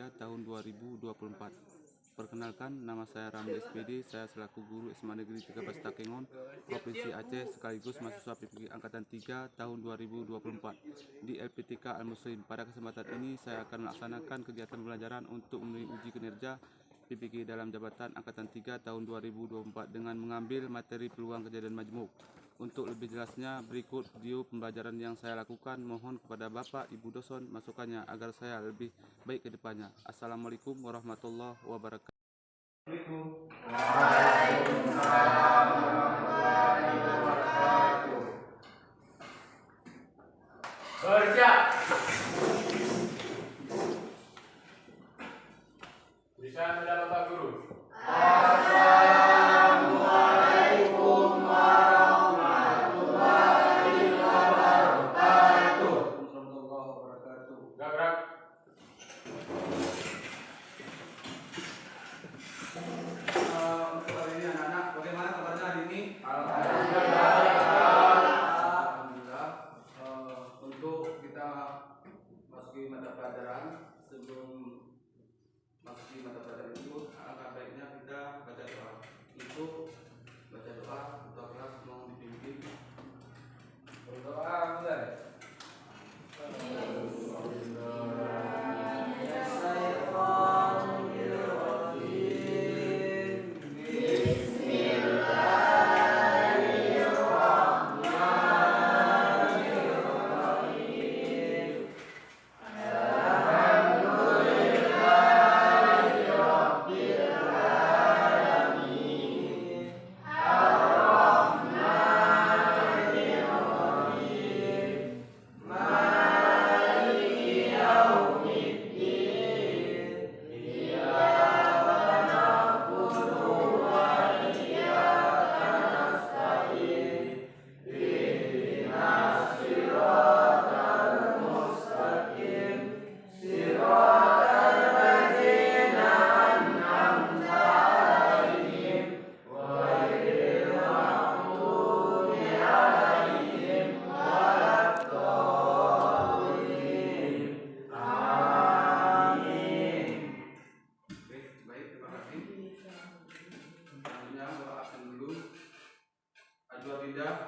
3 tahun 2024. Perkenalkan, nama saya Ramli SPD, saya selaku guru SMA Negeri 13 Takengon, Provinsi Aceh, sekaligus mahasiswa PPG Angkatan 3 tahun 2024 di LPTK Al-Muslim. Pada kesempatan ini, saya akan melaksanakan kegiatan pembelajaran untuk memenuhi uji kinerja PPG dalam jabatan Angkatan 3 tahun 2024 dengan mengambil materi peluang kejadian majmuk. Untuk lebih jelasnya, berikut video pembelajaran yang saya lakukan. Mohon kepada Bapak Ibu dosen masukannya agar saya lebih baik ke depannya. Assalamualaikum warahmatullahi wabarakatuh. Waalaikumsalam warahmatullahi wabarakatuh. Bersiap. Bisa mendapat Bapak Guru. Assalamualaikum warahmatullahi wabarakatuh. Gerak. Untuk hari ini anak-anak, bagaimana kabarnya hari ini? Alhamdulillah. Untuk kita masuki mata pelajaran, sebelum masuki mata pelajaran itu, alangkah baiknya kita baca doa. Untuk baca doa, ketua kelas mohon dipimpin. Berdoa mulai.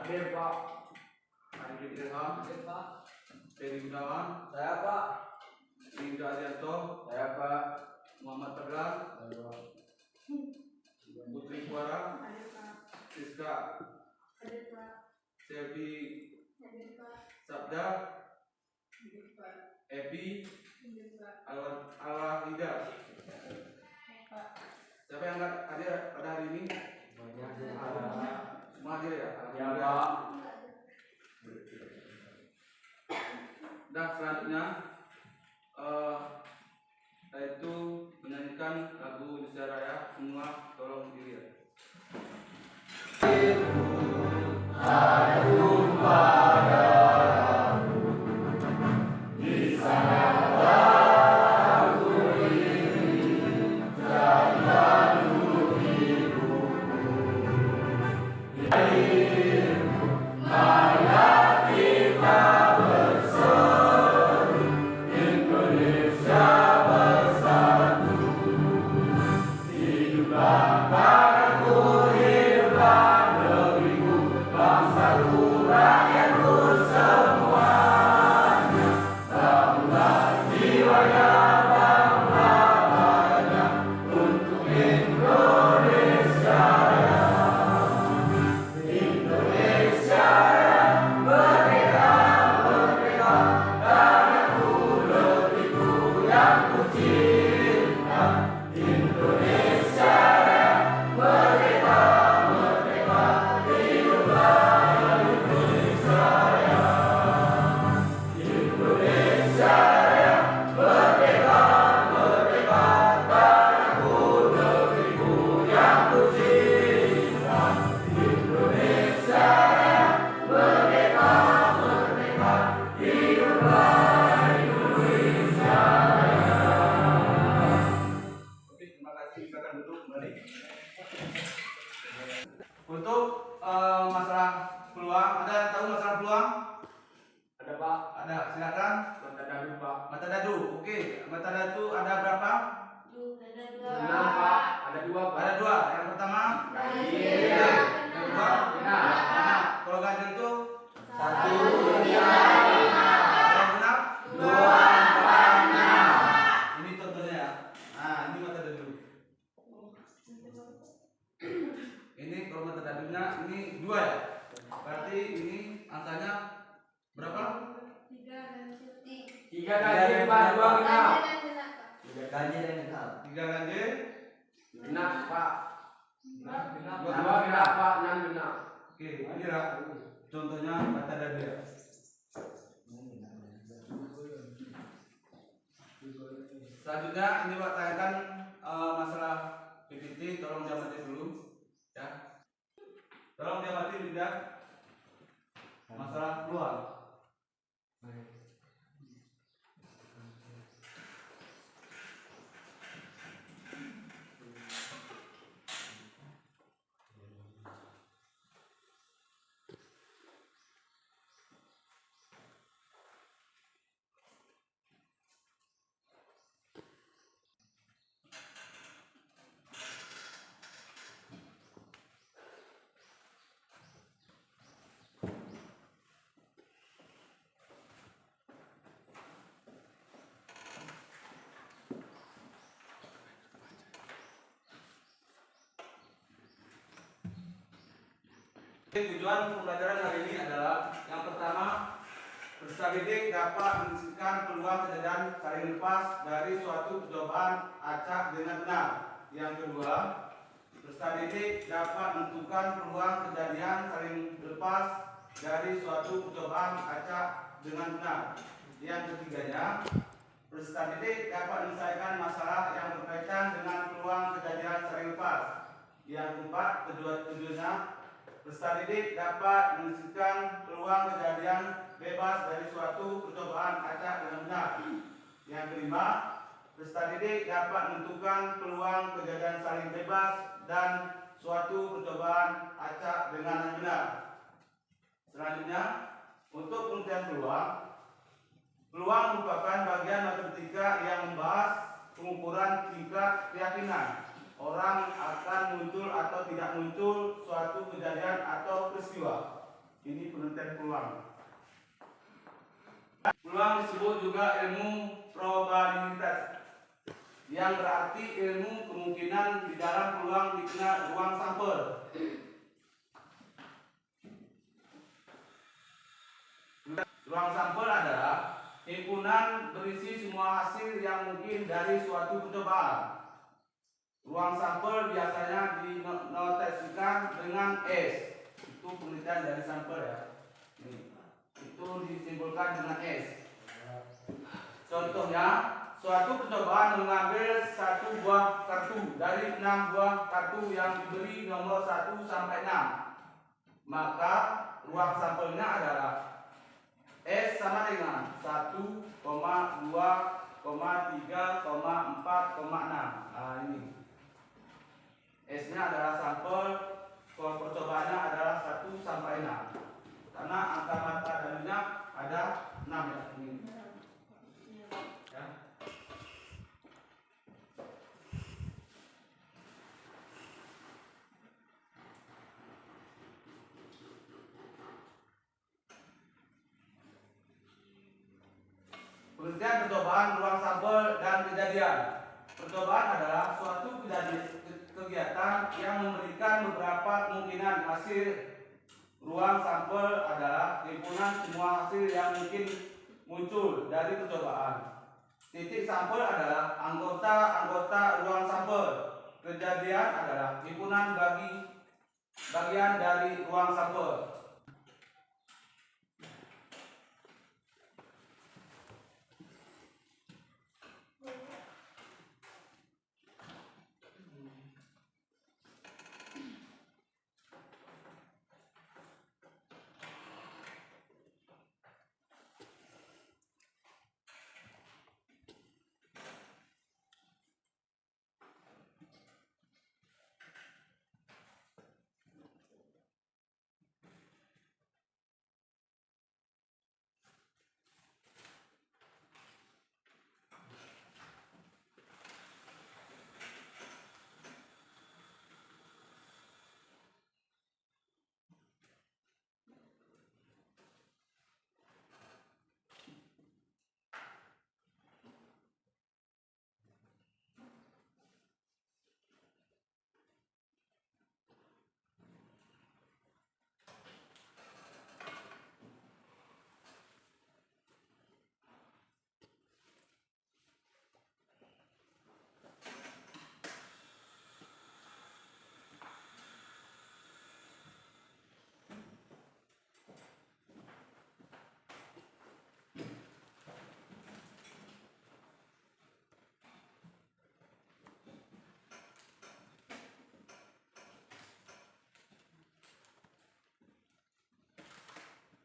Hadir Pak. Arifin Ilham. Hadir Pak. Ferry Gunawan. Saya Pak. Indra Arianto. Saya Pak. Muhammad Fadlan. Saya Putri Kuara. Hadir Pak. Siska. Hadir Pak. Selvi. Hadir Pak. Sabda. Hadir Pak. Ebi. Hadir Pak. Alwahida. Pak. Siapa yang hadir pada hari ini? Semua hadir ya? Ya Pak. Dan selanjutnya yaitu menyanyikan lagu Indonesia Raya. Semua tolong diri ya. satu ada berapa? Enam, Pak. Ada dua, Pak. Ada dua. Yang pertama Ganjil. yang kedua Genap. genap. Kalau ganjil itu Satu, tiga, kalau genap dua, empat, enam. Ini contohnya ya. Nah, ini metode dulu. Ini kalau metode dulunya ini dua ya. Berarti ini angkanya berapa? Tiga ganjil, Pak. Dua genap. Tiga ganjil. Genap, Pak. Dua Dua genap, Pak. Enam genap. Oke, ini lah contohnya metode dua. Selanjutnya ini Pak tanyakan masalah PPT, tolong diamati dulu ya. Tolong diamati tidak masalah peluang. Tujuan pembelajaran hari ini adalah yang pertama, peserta didik dapat mendiskusikan peluang kejadian saling lepas dari suatu percobaan acak dengan benar. Yang kedua, peserta didik dapat menentukan peluang kejadian saling lepas dari suatu percobaan acak dengan benar. Yang ketiganya, peserta didik dapat menyelesaikan masalah yang berkaitan dengan peluang kejadian saling lepas. Yang keempat, tujuannya peserta didik dapat mendiskusikan peluang kejadian bebas dari suatu percobaan acak dengan benar. Yang kelima, peserta didik dapat menentukan peluang kejadian saling bebas dan suatu percobaan acak dengan benar. Selanjutnya, untuk pengertian peluang, peluang merupakan bagian matematika yang membahas pengukuran tingkat keyakinan orang akan muncul atau tidak muncul suatu kejadian atau peristiwa. Ini pengertian peluang. Peluang disebut juga ilmu probabilitas, yang berarti ilmu kemungkinan di dalam peluang dikenal ruang sampel. Ruang sampel adalah himpunan berisi semua hasil yang mungkin dari suatu percobaan. Ruang sampel biasanya dinotasikan dengan S. Itu penelitian dari sampel ya. Itu disimpulkan dengan S. Contohnya, suatu percobaan mengambil satu buah kartu dari 6 buah kartu yang diberi nomor 1 sampai 6. Maka ruang sampelnya adalah S sama dengan 1, 2, 3, 4, 6. Nah, ini. S-nya adalah sampel, percobaannya adalah 1 sampai 6. Karena angka mata dalilnya ada 6 ya. Ini. Ya. Pengertian percobaan, ruang sampel, dan kejadian. Percobaan adalah suatu kegiatan yang memberikan beberapa kemungkinan hasil. Ruang sampel adalah himpunan semua hasil yang mungkin muncul dari percobaan. Titik sampel adalah anggota-anggota ruang sampel. Kejadian adalah himpunan bagian dari ruang sampel.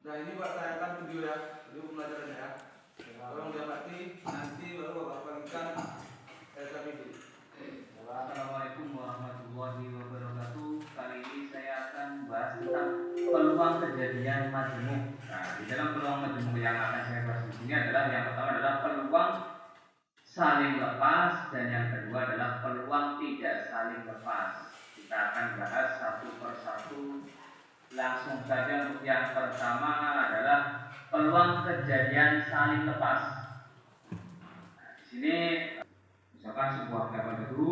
Nah ini Pak tayangkan video ya, video pembelajarannya ya. Tolong diamati, nanti baru Bapak bagikan SKPD. Assalamualaikum warahmatullahi wabarakatuh. Kali ini saya akan bahas tentang peluang kejadian majemuk. Nah, di dalam peluang majemuk yang akan saya bahas di sini adalah yang pertama adalah peluang saling lepas dan yang kedua adalah peluang tidak saling lepas. Kita akan bahas satu persatu. Langsung saja untuk yang pertama adalah peluang kejadian saling lepas. Nah, di sini misalkan sebuah dadu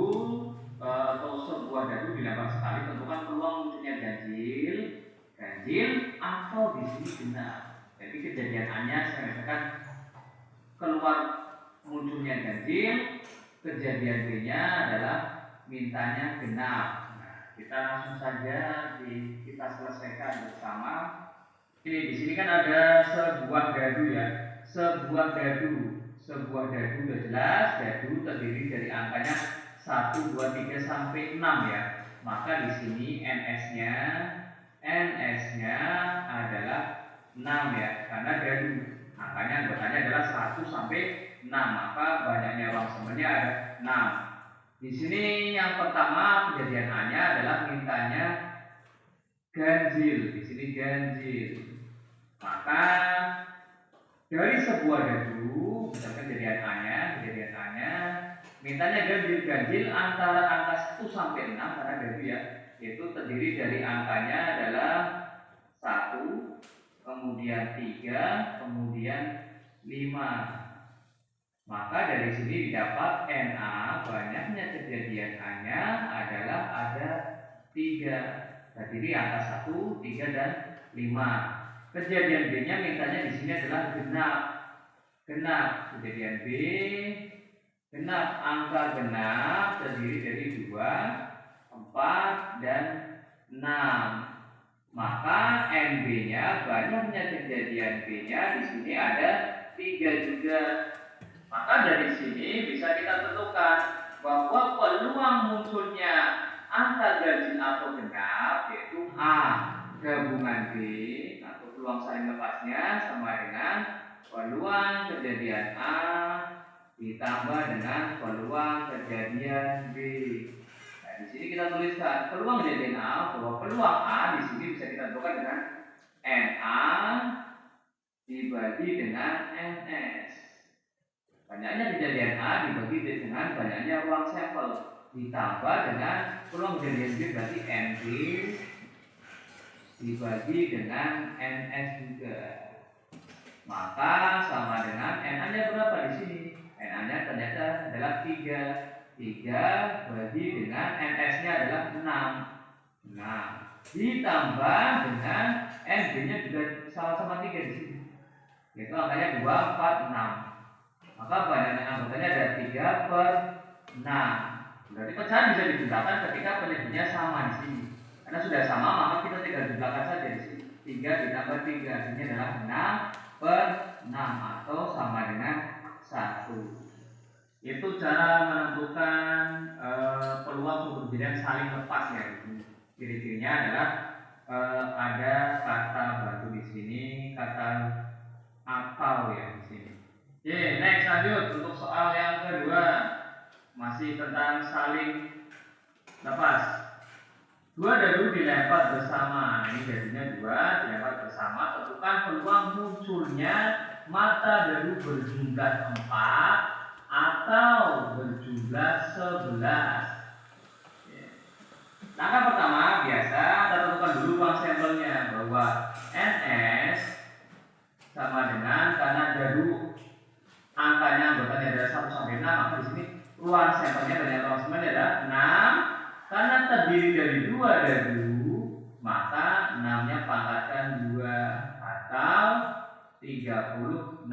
atau sebuah dadu dilempar sekali, tentukan peluang munculnya ganjil atau di sini genap. Jadi kejadiannya saya misalkan keluar munculnya ganjil, kejadian B-nya adalah mintanya genap. Nah, kita langsung saja kita selesaikan bersama. Ini di sini kan ada sebuah dadu ya, sebuah dadu udah jelas, dadu terdiri dari angkanya 1, 2, 3 sampai 6 ya. Maka di sini NS-nya adalah 6 ya, karena dadu angkanya anggotanya adalah 1 sampai 6, maka banyaknya ruang semuanya ada 6. Di sini yang pertama kejadian A-nya adalah mintanya ganjil, di sini ganjil. Maka dari sebuah dadu, misalkan kejadian A-nya mintanya ganjil antara angka 1 sampai 6 karena dadu ya, yaitu terdiri dari angkanya adalah 1, kemudian 3, kemudian 5. Maka dari sini didapat NA, banyaknya kejadian A-nya adalah ada 3, terdiri angka 1, 3 dan 5. Kejadian B-nya mintanya di sini adalah genap. Kejadian B genap, angka genap terdiri dari 2, 4 dan 6. Maka NB-nya, banyaknya kejadian B-nya di sini ada 3 juga. Maka dari sini bisa kita tentukan bahwa peluang munculnya angka ganjil atau genap yaitu A gabungan B atau peluang saling lepasnya sama dengan peluang kejadian A ditambah dengan peluang kejadian B. Nah, di sini kita tuliskan peluang kejadian A, bahwa peluang A di sini bisa kita tentukan dengan NA dibagi dengan NS. Banyaknya kejadian A dibagi dengan banyaknya ruang sampel ditambah dengan peluang kejadian B, berarti NB dibagi dengan NS juga. Maka sama dengan NA-nya berapa di sini? NA-nya ternyata adalah 3. 3 bagi dengan NS-nya adalah 6. Nah, ditambah dengan NB-nya juga sama-sama 3 di sini. Yaitu angkanya 2, 4, 6. Maka banyaknya anggotanya ada 3/6. Berarti pecahan bisa digunakan ketika penyebutnya sama di sini. Karena sudah sama, maka kita tinggal jumlahkan saja di sini. 3 ditambah 3, ini adalah 6/6 atau sama dengan 1. Itu cara menentukan peluang untuk kejadian saling lepas ya. Ciri-cirinya adalah ada kata batu di sini, kata atau ya di sini. Oke, next lanjut untuk soal yang kedua, masih tentang saling lepas. 2 dadu dilempar bersama. Nah, ini dadunya 2 dilempar bersama. Tentukan peluang munculnya mata dadu berjumlah 4 atau berjumlah 11. Langkah pertama biasa kita tentukan dulu ruang sampelnya, bahwa NS sama dengan karena dadu angkanya anggotanya adalah 1 sampai 6, maka di sini ruang sampelnya banyak ruang sampelnya adalah 6. Karena terdiri dari 2 dadu, maka 6-nya pangkatkan 2 atau 36.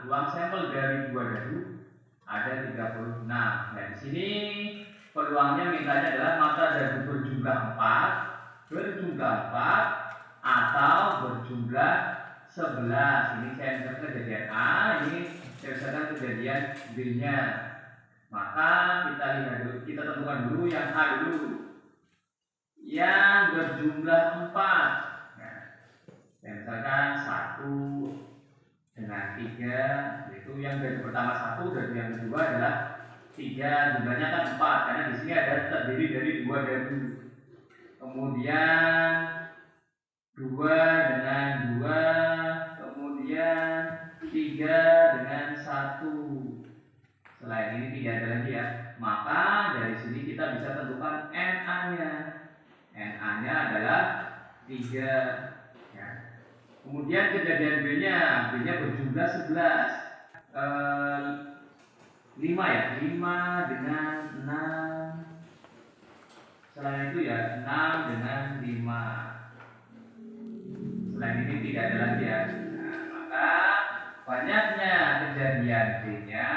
Ruang sampel dari 2 dadu ada 36. Nah, di sini peluangnya mintanya adalah mata dadu berjumlah 4 atau berjumlah 11. Ini saya misalkan kejadian A, ini saya misalkan kejadian B-nya. Maka kita lihat dulu, kita tentukan dulu yang A dulu, yang berjumlah 4. Nah, Misalkan 1 dengan 3, yaitu yang dari pertama 1 dan yang kedua adalah 3, jumlahnya kan 4 karena di sini ada terdiri dari 2 dan 2. Kemudian 2 dengan 2, kemudian 3 dengan 1. Selain ini tidak ada lagi ya. Maka dari sini kita bisa tentukan NA-nya. NA-nya adalah 3 ya. Kemudian kejadian B-nya berjumlah 11. 5 ya, 5 dengan 6. Selain itu ya 6 dengan 5. Selain ini tidak ada lagi ya. Nah, maka banyaknya kejadian B-nya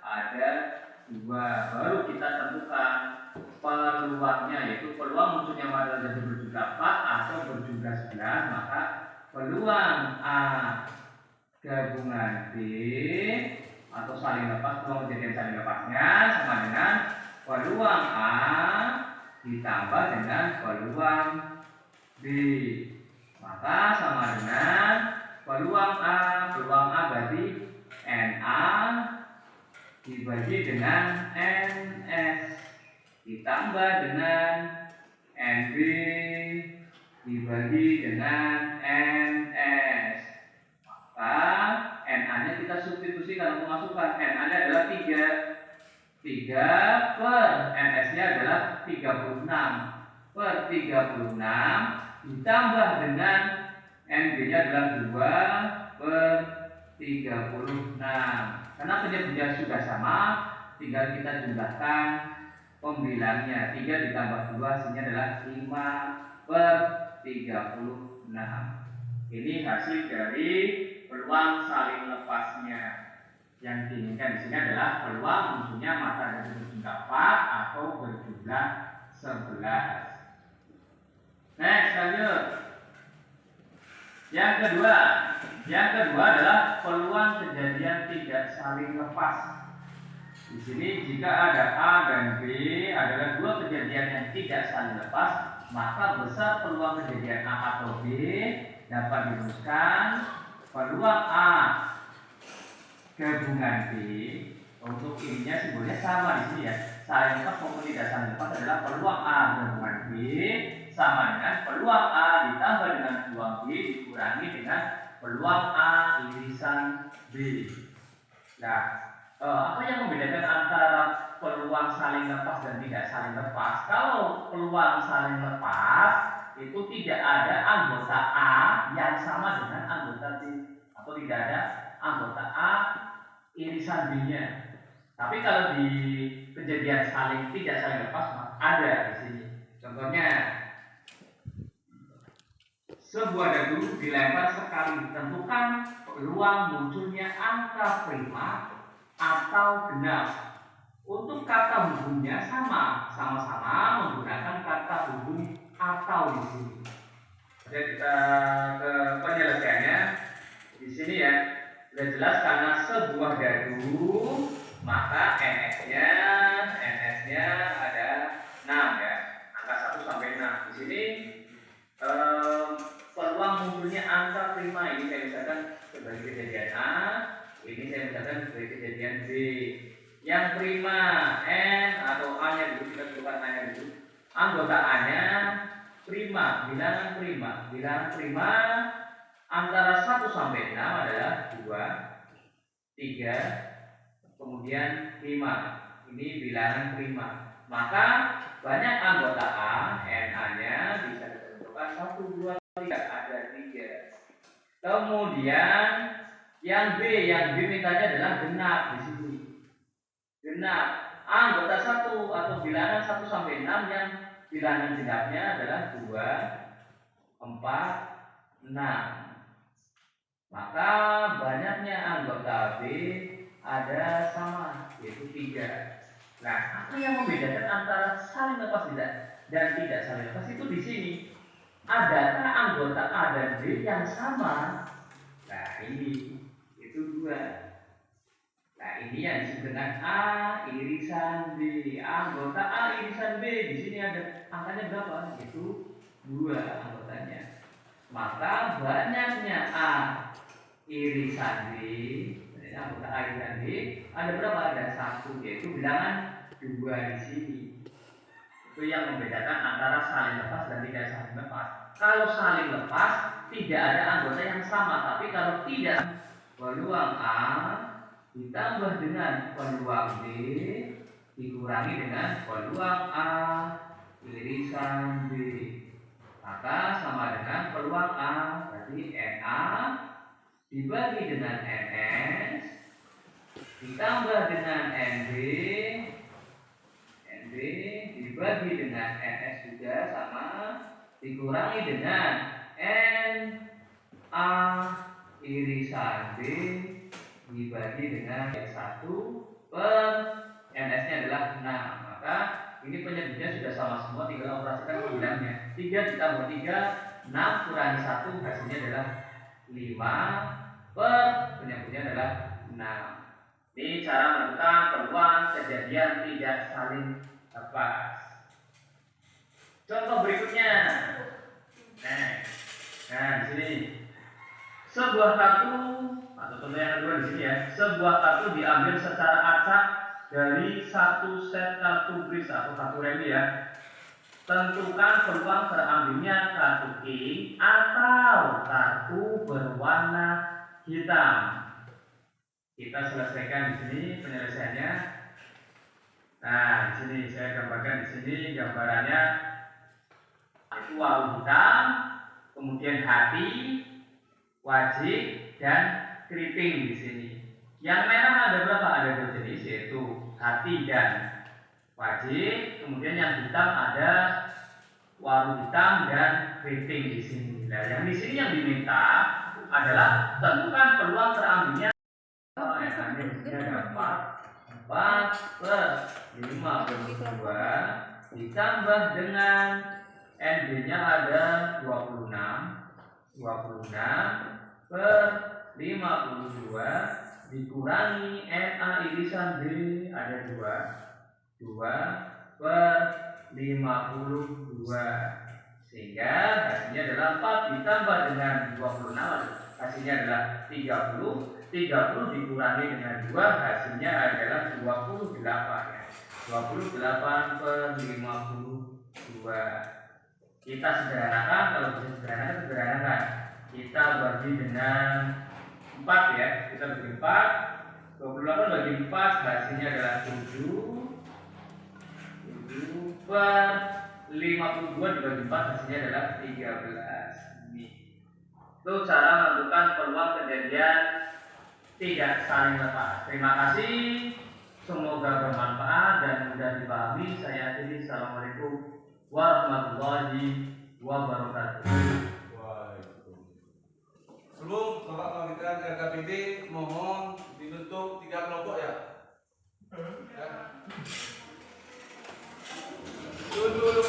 ada 2. Baru kita tentukan peluangnya, yaitu peluang munculnya mata jadi berjumlah 4 atau berjumlah 11. Maka peluang A gabungan B atau saling lepas, peluang kejadian saling lepasnya sama dengan peluang A ditambah dengan peluang B. Maka sama dengan peluang A berarti NA dibagi dengan NS ditambah dengan NB dibagi dengan NS. Maka NA-nya kita substitusikan untuk masukkan. NA-nya adalah 3 per NS-nya adalah 36 per 36 ditambah dengan NB-nya adalah 2 per 36. Karena penyebutnya sudah sama, tinggal kita jumlahkan pembilangnya. 3 ditambah 2 hasilnya adalah 5 per 36. Ini hasil dari peluang saling lepasnya. Yang diinginkan di sini adalah peluang munculnya mata dari berjumlah 4 atau berjumlah 11. Next, lanjut. Yang kedua adalah peluang kejadian tidak saling lepas. Di sini jika ada A dan B adalah 2 kejadian yang tidak saling lepas, maka besar peluang kejadian A atau B dapat dirumuskan peluang A gabungan B. Untuk ininya simbolnya sama di sini ya. Saling lepas maupun tidak saling lepas adalah peluang A gabungan B sama dengan peluang A ditambah dengan peluang B dikurangi dengan peluang A irisan B. Nah, apa yang membedakan antara peluang saling lepas dan tidak saling lepas? Kalau peluang saling lepas itu tidak ada anggota A yang sama dengan anggota B, atau tidak ada anggota A irisan B-nya. Tapi kalau di kejadian tidak saling lepas ada di sini. Contohnya, sebuah dadu dilempar sekali, tentukan peluang munculnya angka prima atau genap. Untuk kata hubungnya sama-sama menggunakan kata hubung atau di sini. Jadi kita ke penyelesaiannya di sini ya. Sudah jelas karena sebuah dadu maka NS-nya ada 6 ya, angka 1 sampai 6. Di sini peluang munculnya angka prima ini saya misalkan sebagai kejadian A, ini saya misalkan sebagai kejadian B. Yang prima N atau A-nya dulu, kita sebutkan A-nya dulu. Anggota A-nya prima, bilangan prima antara 1 sampai 6 adalah 2, 3, kemudian 5. Ini bilangan prima. Maka banyak anggota A, NA-nya bisa ditentukan 1, 2, 3, ada 3. Kemudian yang B mintanya adalah genap di sini. Genap anggota 1 atau bilangan 1 sampai 6 yang bilangan genapnya adalah 2, 4, 6. Maka banyaknya anggota B ada sama, yaitu 3. Nah, apa yang membedakan antara saling lepas dan tidak saling lepas itu di sini. Adakah anggota A dan B yang sama? Nah, ini itu 2. Nah, ini yang disebut dengan A irisan B. Anggota A irisan B di sini ada angkanya berapa? Itu 2 anggotanya. maka banyaknya A irisan B, anggota A irisan B ada berapa? Ada 1, yaitu bilangan 2 di sini. Itu yang membedakan antara saling lepas dan tidak saling lepas. Kalau saling lepas tidak ada anggota yang sama, tapi kalau tidak, peluang A ditambah dengan peluang B dikurangi dengan peluang A irisan B, maka sama dengan peluang A, berarti NA dibagi dengan NS ditambah dengan NB dibagi dengan NS juga sama, dikurangi dengan NA irisan B dibagi dengan 1 per NS-nya adalah 6. Maka ini penyebutnya sudah sama semua, tinggal operasikan pembilangnya. 3 ditambah 3, 6 kurangi 1, hasilnya adalah 5 per penyebutnya adalah 6. Ini cara menentukan peluang kejadian tidak saling lepas. Contoh berikutnya. Nah, di sini sebuah kartu, atau contoh yang kedua di sini ya, sebuah kartu diambil secara acak dari satu set kartu bris atau kartu remi ya. Tentukan peluang terambilnya kartu king atau kartu berwarna hitam. Kita selesaikan di sini penyelesaiannya. Nah, di sini saya gambarkan di sini gambarannya itu warna hitam, kemudian hati, wajib dan keriting di sini. Yang merah ada berapa? Ada 2 jenis, yaitu hati dan wajib. Kemudian yang hitam ada warna hitam dan keriting di sini. Nah, yang di sini yang diminta adalah tentukan peluang terambilnya. Ada 4 plus 52 ditambah dengan NB-nya ada 26 per 52 dikurangi NA irisan B ada 2 per 52, sehingga hasilnya adalah 4 ditambah dengan 26 hasilnya adalah 30 dikurangi dengan 2 hasilnya adalah 28 ya. 28 per 52. Kita sederhanakan, kalau bisa sederhanakan. Kita bagi dengan 4 ya. Kita bagi 4. 28 bagi 4 hasilnya adalah 7 per 52 dibagi 4 hasilnya adalah 13. Ini. Itu cara menentukan peluang kejadian tidak saling lepas. Terima kasih. Semoga bermanfaat dan mudah dipahami. Saya akhiri. Assalamualaikum warahmatullahi wabarakatuh. Sebelum Bapak melanjutkan LKPD, mohon dibentuk 3 kelompok ya. Dulu.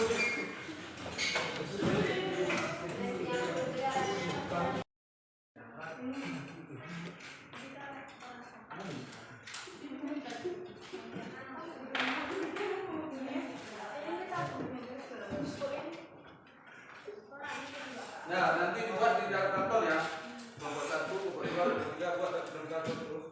Nah, nanti buat di dalam kantor ya. Kelompok 1, kelompok 2, kelompok 3 buat di dalam kantor terus.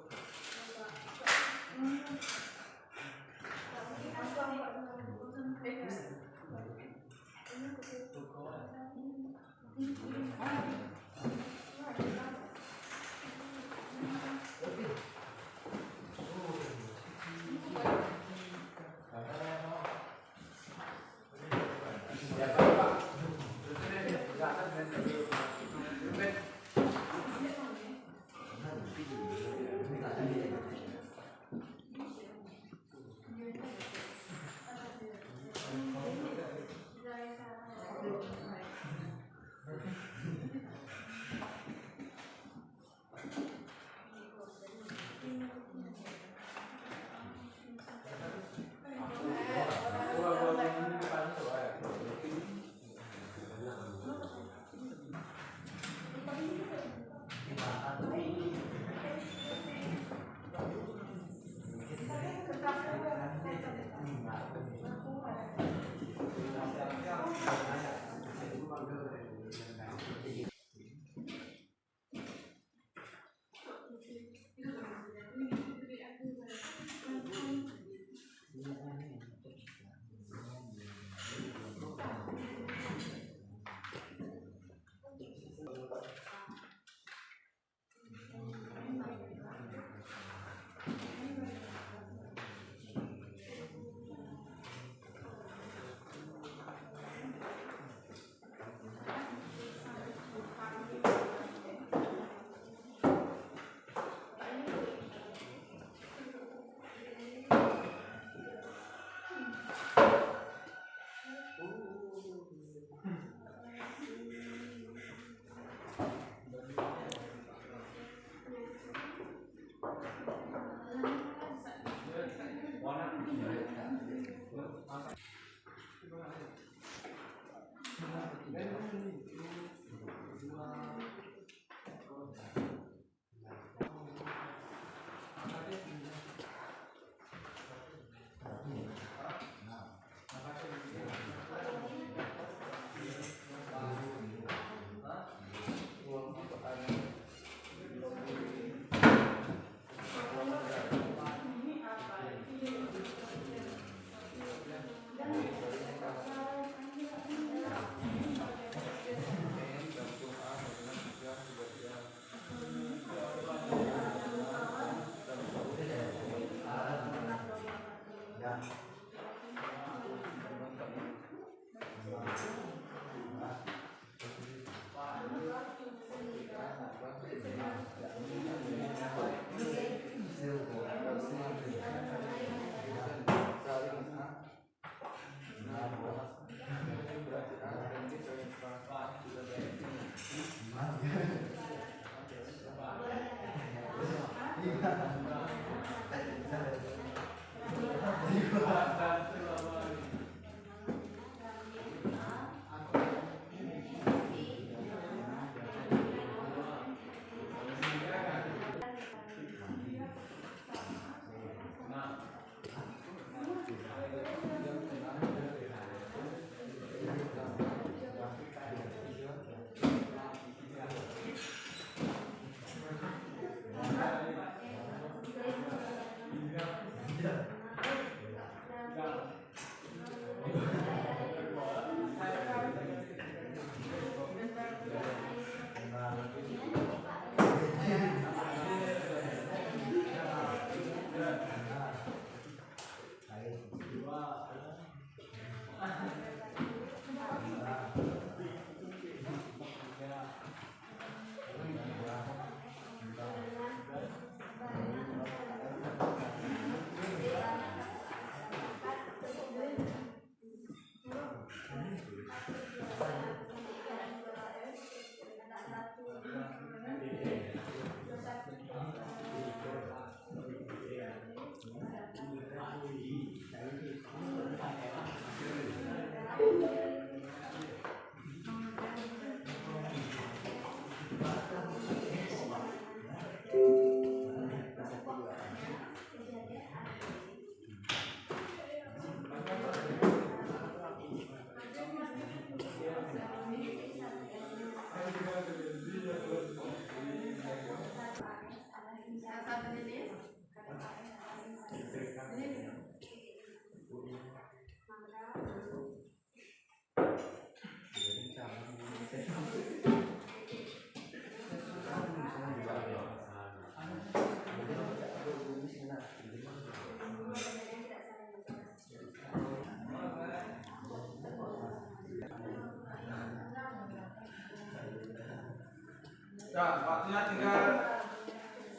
Ya, waktunya tinggal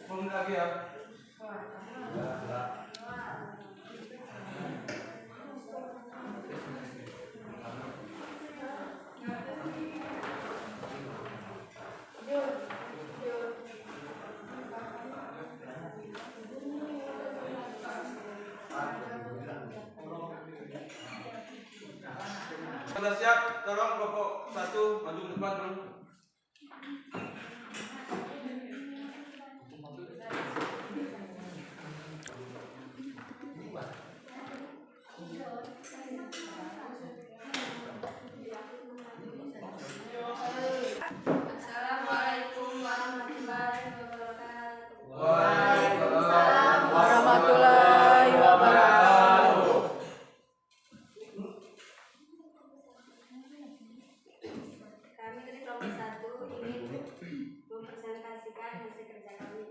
10 menit lagi ya. Sudah siap, tolong kelompok 1 maju ke depan dulu. Assalamualaikum warahmatullahi wabarakatuh. Waalaikumsalam warahmatullahi wabarakatuh. Kami dari kelompok 1 ingin mempresentasikan hasil kerja kami.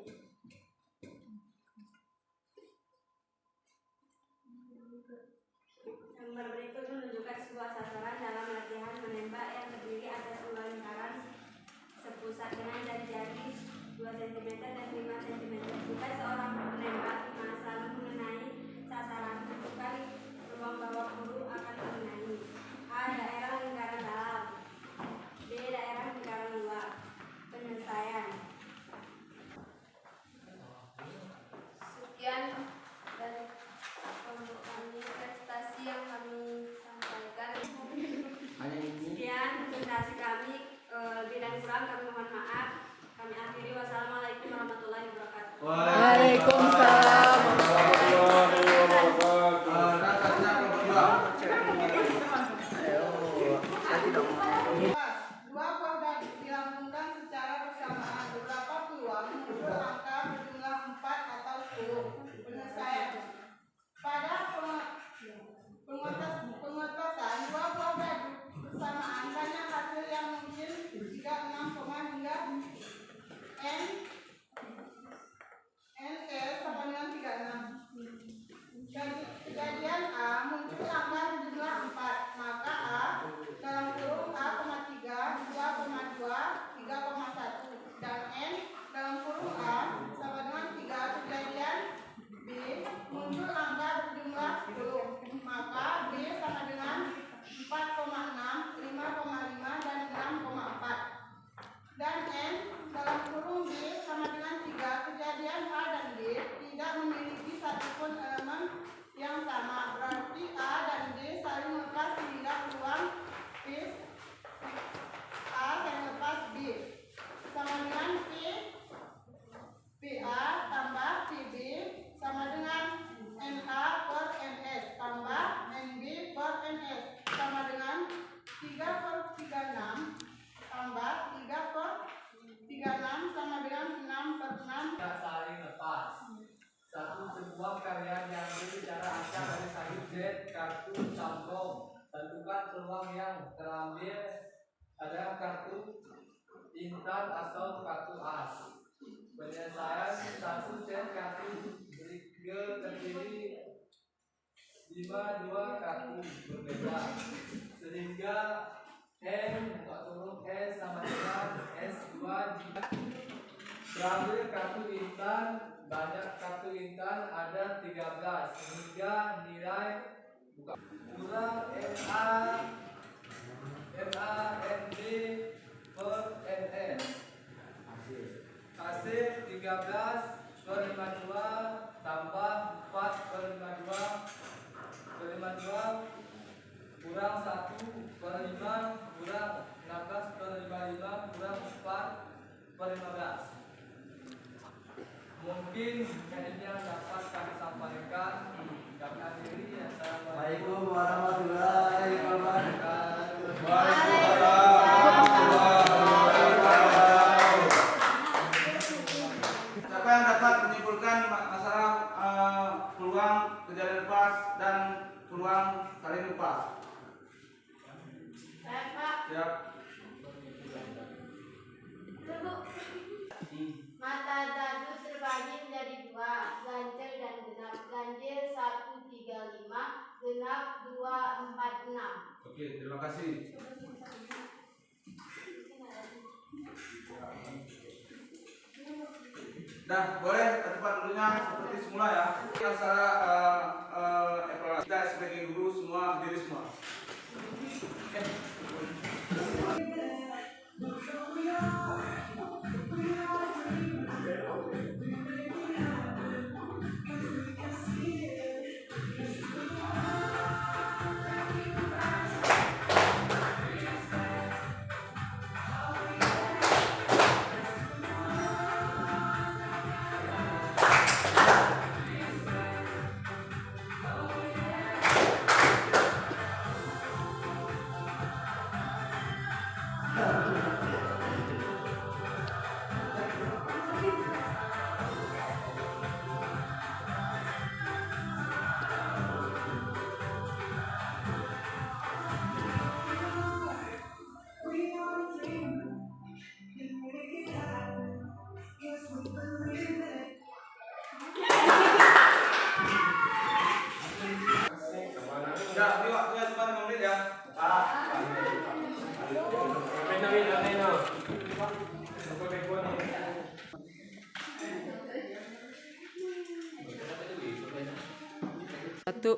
Gambar berikut menunjukkan sebuah sasaran dalam latihan menembak yang terdiri atas 2 lingkaran sepusat dengan jari-jari 2 cm dan 5 cm. Jika seorang penembak selalu mengenai sasaran, bukan ruang bawah peluru akan mengenai A. Daerah lingkaran dalam, B. Daerah lingkaran luar. Penyelesaian. Sekian dari kelompok kami, prestasi yang kami sampaikan. Sekian. presentasi kami. Lebih dan kurang kami mohon maaf. Kami akhiri. Wassalamualaikum warahmatullahi wabarakatuh. Waalaikumsalam. Dan selanjutnya kelompok 2. Dua buah dadu dilambungkan secara bersamaan. Beberapa peluang muncul angka berjumlah 4 atau 10. Penyelesaian. Pada pengotosan dua buah dadu bersamaan banyak hasil yang mungkin 36, hingga NS sama dengan 36. Kejadian A muncul angka berjumlah 4, maka A dalam kurung A,3, 2,2, 3,1 dan N dalam kurung A sama dengan 3. Kejadian B muncul angka berjumlah 10, maka B sama dengan 4,6, 5,5 dan 6,4 dan N dalam kurung B sama dengan 3. Kejadian A dan B tidak memiliki satupun elemen yang sama, berarti A dan B saling lepas sehingga peluang P A saling lepas B sama dengan PA tambah PB sama dengan NA per NS tambah NB per NS sama dengan 3 per 36 tambah 3 per 36 sama dengan 6 per 6. Tidak saling lepas. Satu sebuah karya diambil secara acak dari sayur Z, kartu, sablon. Tentukan peluang yang terambil adalah kartu intan atau kartu as. Penyelesaian satu set kartu terdiri 5 kartu berbeda, sehingga N sama dengan S2 jika terambil kartu intan. Banyak kartu intan ada 13 sehingga nilai kurang NB per NS. Hasil 13 per 52 tambah 4 per 52 kurang 1 per 5 kurang 16 per 55 kurang 4 per 15. Mungkin ini yang dapat kami sampaikan. Kami akhiri. Assalamualaikum warahmatullahi wabarakatuh. Siapa yang dapat menyimpulkan masalah peluang kejadian lepas dan peluang saling lepas? Siap. Mata dadu terbagi menjadi 2, ganjil dan genap. Ganjil 135, genap 246. Oke, terima kasih. Nah, boleh tempat dulunya seperti semula ya. Masalah evaluasi kita sebagai guru semua berdiri semua. Ya, ini waktunya cuma 5 menit ya. Satu.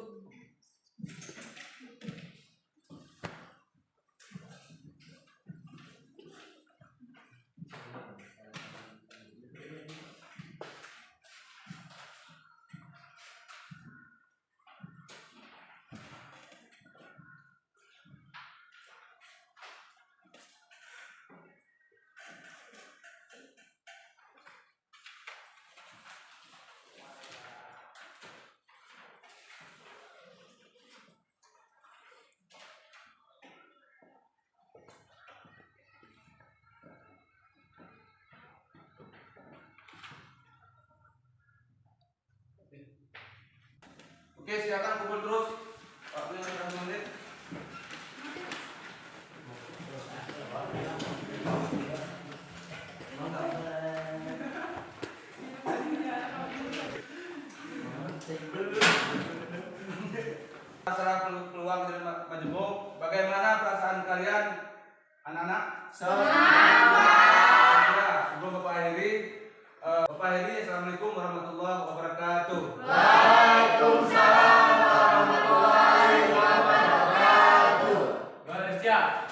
Oke, silakan kumpul terus. Waktunya 1 menit. Masalah peluang dari majemuk, bagaimana perasaan kalian, anak-anak? Ya, sebelum Bapak akhiri, Assalamualaikum warahmatullahi wabarakatuh. Waalaikumsalam warahmatullahi wabarakatuh. Bersiap.